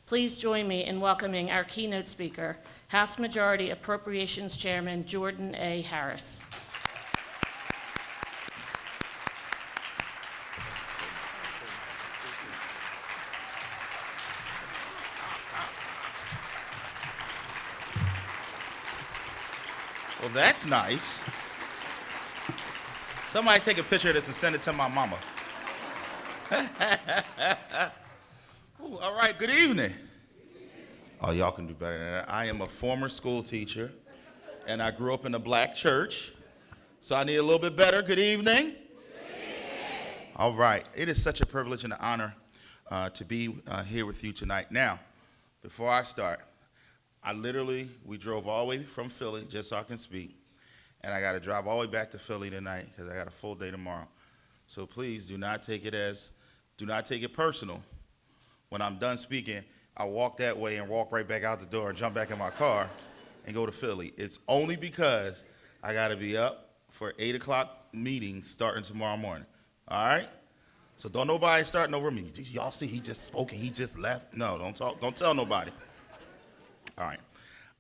Please join me in welcoming our keynote speaker, House Majority Appropriations Chairman Jordan A. Harris. Well, that's nice. Somebody take a picture of this and send it to my mama. Ooh, all right, good evening. Oh, y'all can do better than that. I am a former school teacher, and I grew up in a black church, so I need a little bit better. Good evening. All right, it is such a privilege and an honor to be here with you tonight. Now, before I start, we drove all the way from Philly just so I can speak, and I got to drive all the way back to Philly tonight because I got a full day tomorrow. So please do not take it personal. When I'm done speaking, I'll walk that way and walk right back out the door and jump back in my car and go to Philly. It's only because I got to be up for 8 o'clock meetings starting tomorrow morning. All right? So don't nobody starting over me. Y'all see he just spoke and he just left? No, don't tell nobody. All right.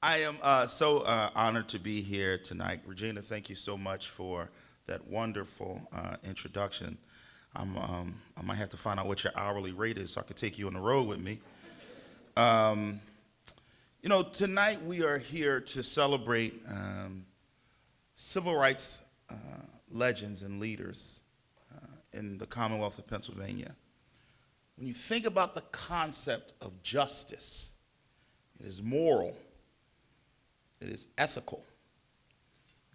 I am so honored to be here tonight. Regina, thank you so much for that wonderful introduction. I might have to find out what your hourly rate is so I can take you on the road with me. Tonight we are here to celebrate civil rights legends and leaders in the Commonwealth of Pennsylvania. When you think about the concept of justice, it is moral, it is ethical,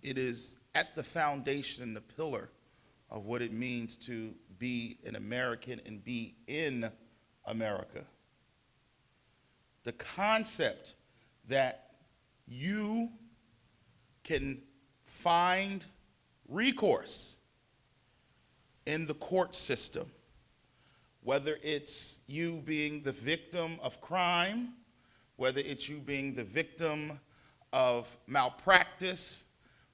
it is at the foundation, the pillar of what it means to be an American and be in America. The concept that you can find recourse in the court system, whether it's you being the victim of crime, whether it's you being the victim of malpractice,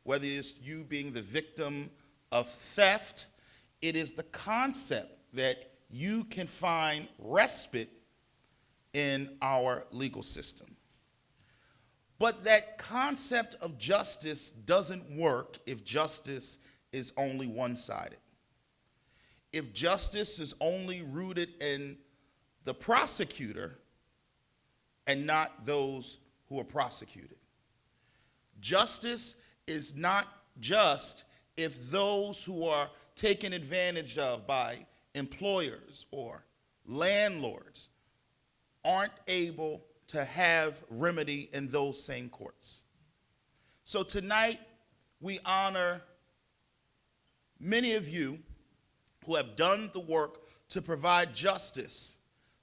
whether it's you being the victim of theft, it is the concept that you can find respite in our legal system. But that concept of justice doesn't work if justice is only one-sided. If justice is only rooted in the prosecutor and not those who are prosecuted. Justice is not just if those who are taken advantage of by employers or landlords aren't able to have remedy in those same courts. So tonight we honor many of you who have done the work to provide justice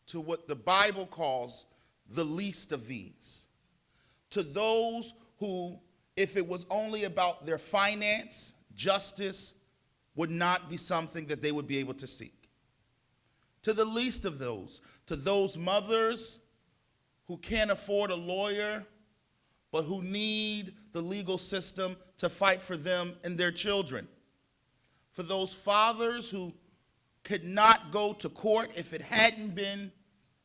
to what the Bible calls the least of these. To those who, if it was only about their finance, justice would not be something that they would be able to seek. To the least of those, to those mothers who can't afford a lawyer, but who need the legal system to fight for them and their children. For those fathers who could not go to court if it hadn't been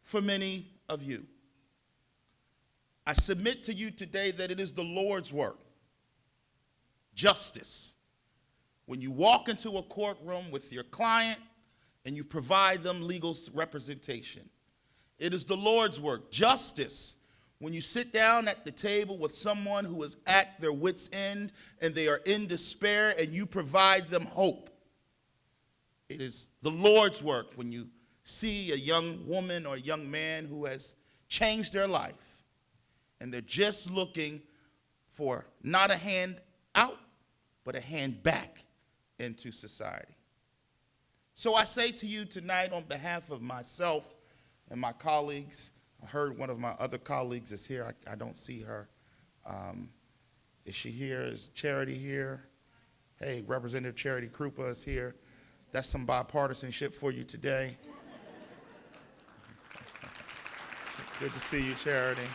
for many of you. I submit to you today that it is the Lord's work. Justice. When you walk into a courtroom with your client and you provide them legal representation. It is the Lord's work. Justice. When you sit down at the table with someone who is at their wit's end and they are in despair and you provide them hope. It is the Lord's work when you see a young woman or a young man who has changed their life and they're just looking for not a hand out, but a hand back into society. So I say to you tonight on behalf of myself and my colleagues, I heard one of my other colleagues is here. I don't see her. Is she here? Is Charity here? Hey, Representative Charity Krupa is here. That's some bipartisanship for you today. Good to see you, Charity.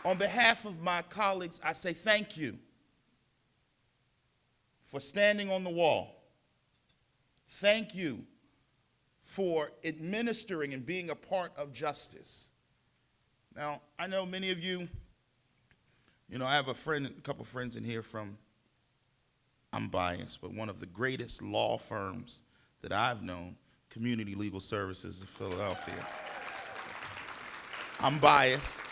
On behalf of my colleagues, I say thank you for standing on the wall. Thank you for administering and being a part of justice. Now, I know many of you, I have a couple friends in here from, I'm biased, but one of the greatest law firms that I've known, Community Legal Services of Philadelphia. I'm biased.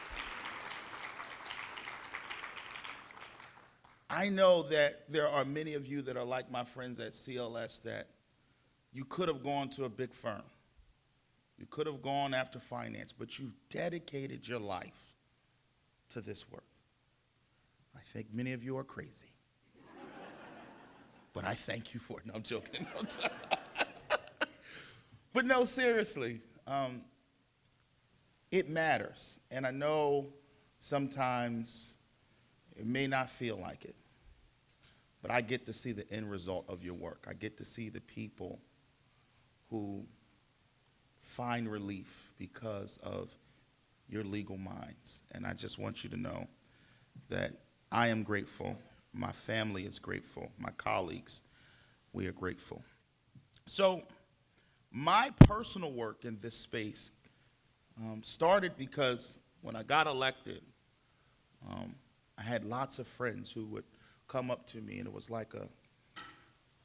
I know that there are many of you that are like my friends at CLS that you could have gone to a big firm. You could have gone after finance, but you've dedicated your life to this work. I think many of you are crazy. But I thank you for it. No, I'm joking. But no, seriously, it matters. And I know sometimes it may not feel like it, but I get to see the end result of your work. I get to see the people who find relief because of your legal minds. And I just want you to know that I am grateful. My family is grateful. My colleagues, we are grateful. So my personal work in this space started because when I got elected, I had lots of friends who would come up to me, and it was like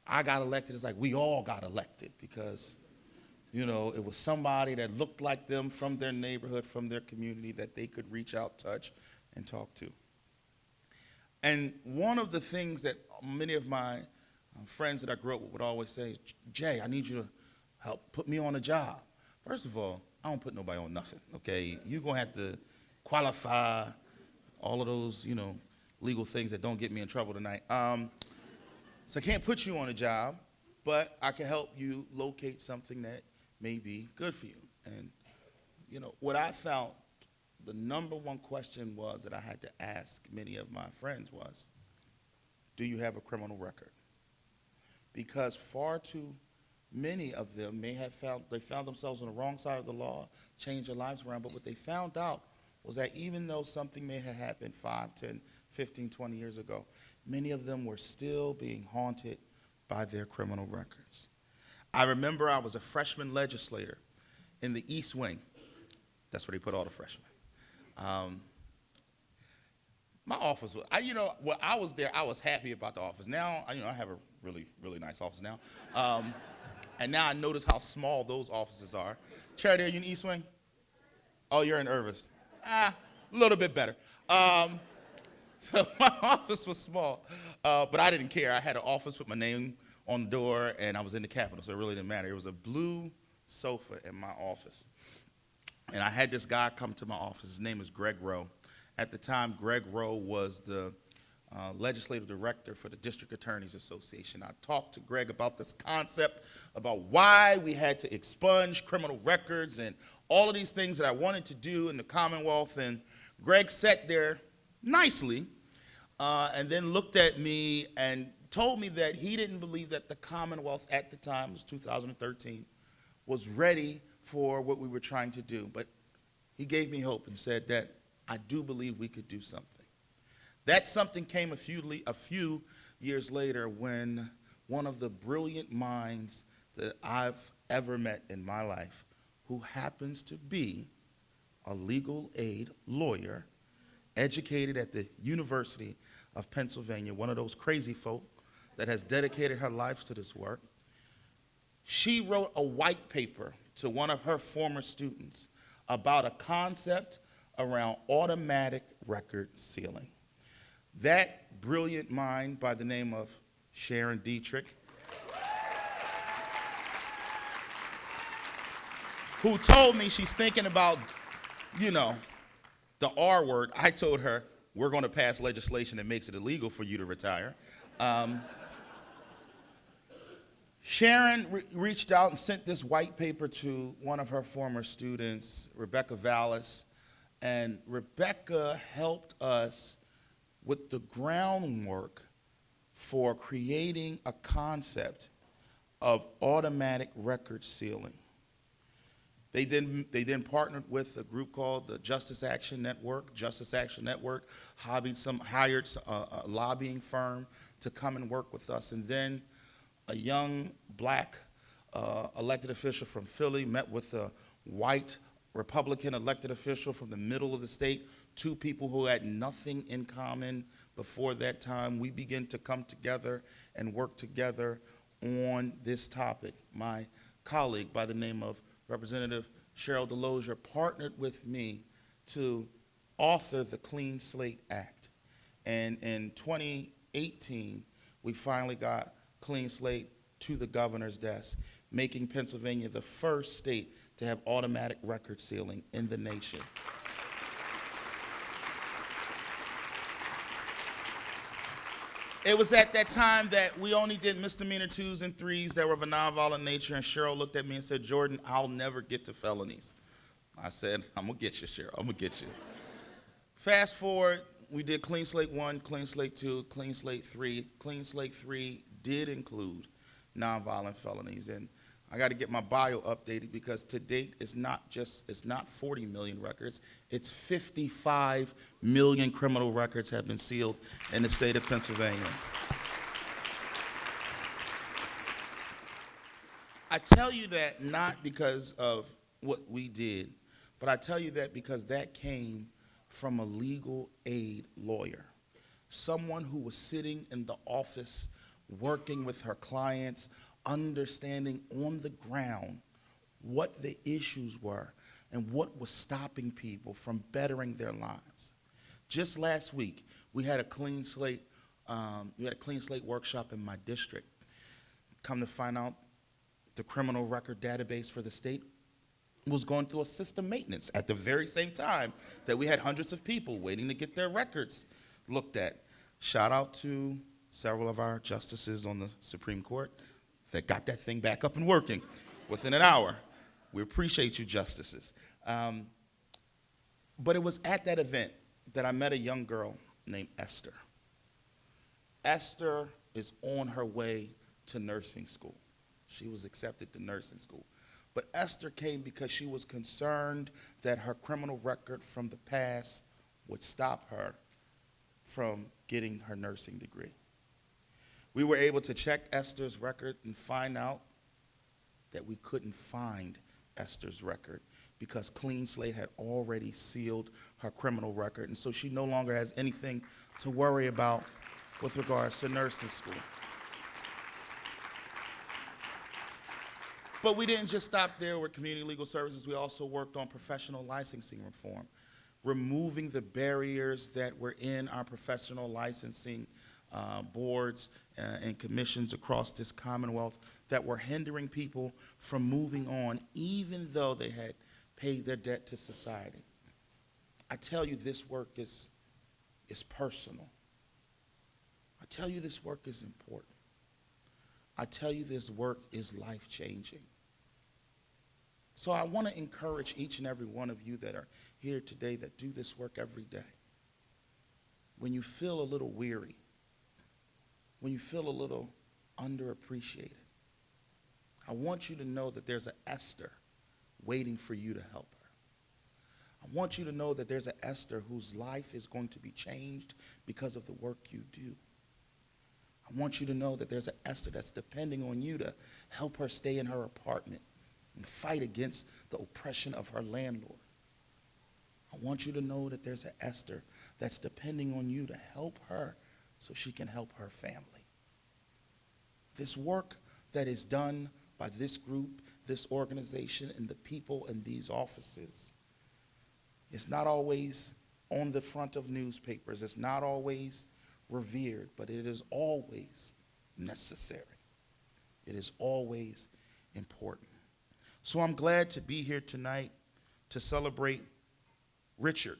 I got elected. It's like we all got elected because, it was somebody that looked like them from their neighborhood, from their community that they could reach out, touch, and talk to. And one of the things that many of my friends that I grew up with would always say, Jay, I need you to help put me on a job. First of all, I don't put nobody on nothing, okay? You're going to have to qualify all of those, legal things that don't get me in trouble tonight. So I can't put you on a job, but I can help you locate something that may be good for you. And, what I found the number one question was that I had to ask many of my friends was, do you have a criminal record? Because far too many of them found themselves on the wrong side of the law, changed their lives around, but what they found out was that even though something may have happened 5, 10, 15, 20 years ago, many of them were still being haunted by their criminal records. I remember I was a freshman legislator in the East Wing. That's where they put all the freshmen. My office was, when I was there, I was happy about the office. Now, I have a really, really nice office now. And now I notice how small those offices are. Charity, are you in East Wing? Oh, you're in Irvis. A little bit better. So my office was small, but I didn't care. I had an office with my name on the door, and I was in the Capitol, so it really didn't matter. It was a blue sofa in my office. And I had this guy come to my office. His name is Greg Rowe. At the time, Greg Rowe was the legislative director for the District Attorneys Association. I talked to Greg about this concept, about why we had to expunge criminal records and all of these things that I wanted to do in the Commonwealth. And Greg sat there nicely and then looked at me and told me that he didn't believe that the Commonwealth at the time, it was 2013, was ready for what we were trying to do. But he gave me hope and said that I do believe we could do something. That something came a few years later when one of the brilliant minds that I've ever met in my life, who happens to be a legal aid lawyer, educated at the University of Pennsylvania, one of those crazy folk that has dedicated her life to this work, she wrote a white paper to one of her former students about a concept around automatic record sealing. That brilliant mind by the name of Sharon Dietrich, who told me she's thinking about, the R word. I told her, we're going to pass legislation that makes it illegal for you to retire. Sharon reached out and sent this white paper to one of her former students, Rebecca Vallis, and Rebecca helped us with the groundwork for creating a concept of automatic record sealing. They then partnered with a group called the Justice Action Network. Justice Action Network hired a lobbying firm to come and work with us. And then a young black elected official from Philly, met with a white Republican elected official from the middle of the state, two people who had nothing in common before that time. We began to come together and work together on this topic. My colleague by the name of Representative Cheryl Delosier partnered with me to author the Clean Slate Act. And in 2018, we finally got Clean Slate to the governor's desk, making Pennsylvania the first state to have automatic record sealing in the nation. It was at that time that we only did misdemeanor 2s and 3s that were of a nonviolent nature, and Cheryl looked at me and said, "Jordan, I'll never get to felonies." I said, "I'm gonna get you, Cheryl, I'm gonna get you." Fast forward, we did Clean Slate 1, Clean Slate 2, Clean Slate 3. Clean Slate 3 did include nonviolent felonies, and I got to get my bio updated because to date it's not 40 million records, it's 55 million criminal records have been sealed in the state of Pennsylvania. I tell you that not because of what we did, but I tell you that because that came from a legal aid lawyer, someone who was sitting in the office working with her clients, understanding on the ground what the issues were and what was stopping people from bettering their lives. Just last week, we had a clean slate workshop in my district. Come to find out, the criminal record database for the state was going through a system maintenance at the very same time that we had hundreds of people waiting to get their records looked at. Shout out to several of our justices on the Supreme Court that got that thing back up and working within an hour. We appreciate you, justices. But it was at that event that I met a young girl named Esther. Esther is on her way to nursing school. She was accepted to nursing school. But Esther came because she was concerned that her criminal record from the past would stop her from getting her nursing degree. We were able to check Esther's record and find out that we couldn't find Esther's record because Clean Slate had already sealed her criminal record, and so she no longer has anything to worry about with regards to nursing school. But we didn't just stop there with community legal services. We also worked on professional licensing reform, removing the barriers that were in our professional licensing boards and commissions across this Commonwealth that were hindering people from moving on, even though they had paid their debt to society. I tell you, this work is personal. I tell you, this work is important. I tell you, this work is life-changing. So I want to encourage each and every one of you that are here today that do this work every day. When you feel a little weary, when you feel a little underappreciated, I want you to know that there's an Esther waiting for you to help her. I want you to know that there's an Esther whose life is going to be changed because of the work you do. I want you to know that there's an Esther that's depending on you to help her stay in her apartment and fight against the oppression of her landlord. I want you to know that there's an Esther that's depending on you to help her so she can help her family. This work that is done by this group, this organization, and the people in these offices is not always on the front of newspapers. It's not always revered, but it is always necessary. It is always important. So I'm glad to be here tonight to celebrate Richard,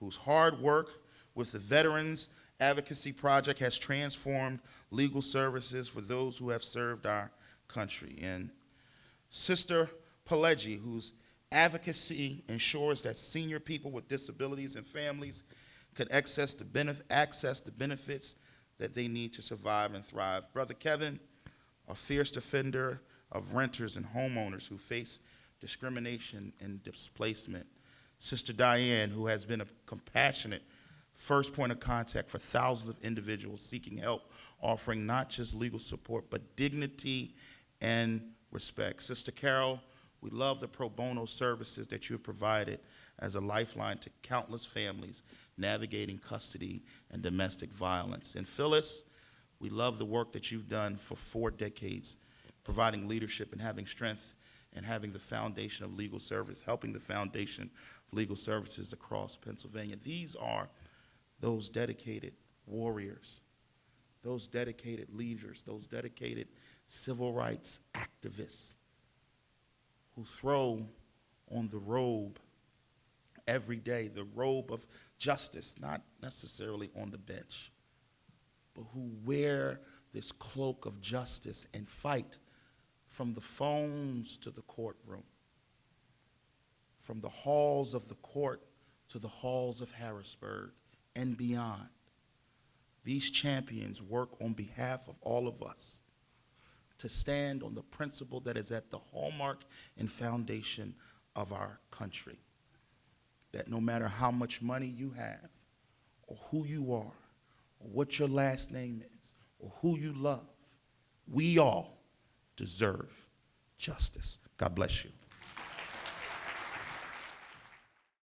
whose hard work with the Veterans Advocacy Project has transformed legal services for those who have served our country, and Sister Pelegi, whose advocacy ensures that senior people with disabilities and families could access the benefits that they need to survive and thrive. Brother Kevin, a fierce defender of renters and homeowners who face discrimination and displacement. Sister Diane, who has been a compassionate first point of contact for thousands of individuals seeking help, offering not just legal support, but dignity and respect. Sister Carol, we love the pro bono services that you have provided as a lifeline to countless families navigating custody and domestic violence. And Phyllis, we love the work that you've done for 4 decades, providing leadership and having strength and having the foundation of legal service, helping the foundation of legal services across Pennsylvania. These are those dedicated warriors, those dedicated leaders, those dedicated civil rights activists who throw on the robe every day, the robe of justice, not necessarily on the bench, but who wear this cloak of justice and fight from the phones to the courtroom, from the halls of the court to the halls of Harrisburg and beyond. These champions work on behalf of all of us to stand on the principle that is at the hallmark and foundation of our country, that no matter how much money you have, or who you are, or what your last name is, or who you love, we all deserve justice. God bless you.